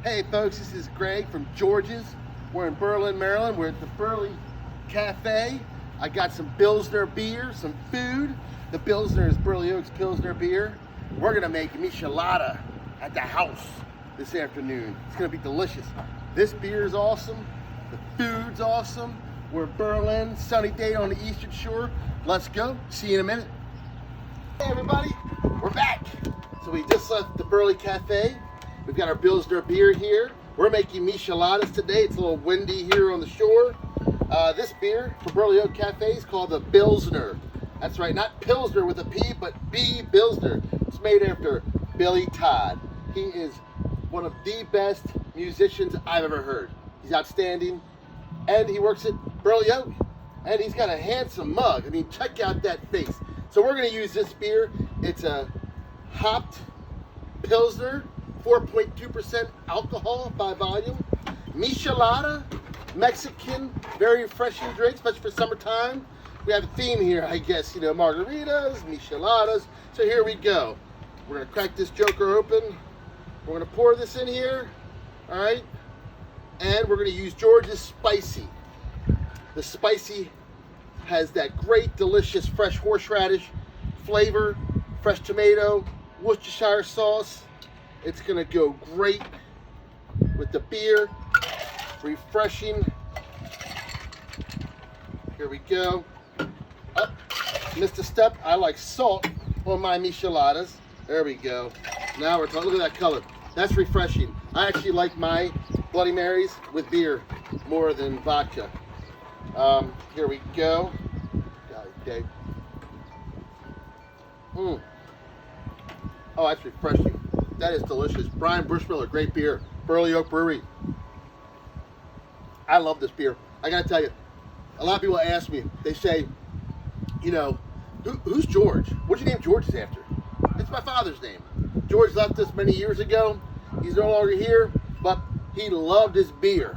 Hey folks, this is Greg from George's. We're in Berlin, Maryland. We're at the Burley Cafe. I got some Bilsner beer, some food. The Bilsner is Burley Oak's Pilsner beer. We're gonna make Michelada at the house this afternoon. It's gonna be delicious. This beer is awesome. The food's awesome. We're in Berlin, sunny day on the Eastern Shore. Let's go. See you in a minute. Hey everybody, we're back. So we just left the Burley Cafe. We've got our Bilsner beer here. We're making Micheladas today. It's a little windy here on the shore. This beer from Burley Oak Cafe is called the Bilsner. That's right, not Pilsner with a P, but B. Bilsner. It's made after Billy Todd. He is one of the best musicians I've ever heard. He's outstanding, and he works at Burley Oak, and he's got a handsome mug. I mean, check out that face. So we're gonna use this beer. It's a hopped Pilsner, 4.2% alcohol by volume. Michelada, Mexican, very refreshing drink, especially for summertime. We have a theme here, I guess, you know, margaritas, Micheladas. So here we go. We're gonna crack this joker open. We're gonna pour this in here, all right? And we're gonna use George's Spicy. The Spicy has that great, delicious, fresh horseradish flavor, fresh tomato, Worcestershire sauce. It's gonna go great with the beer, refreshing. Here we go. Oh, missed a step. I like salt on my Micheladas. There we go. Now we're talking. Look at that color. That's refreshing. I actually like my Bloody Marys with beer more than vodka. Here we go. Okay. Oh, that's refreshing. That is delicious. Brian Bushmiller, great beer. Burley Oak Brewery. I love this beer. I gotta tell you, a lot of people ask me, they say, you know, who's George? What'd you name George's after? It's my father's name. George left us many years ago. He's no longer here, but he loved his beer,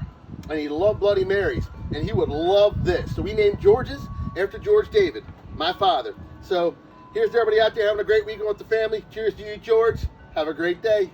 and he loved Bloody Marys, and he would love this. So we named George's after George David, my father. So here's to everybody out there having a great weekend with the family. Cheers to you, George. Have a great day.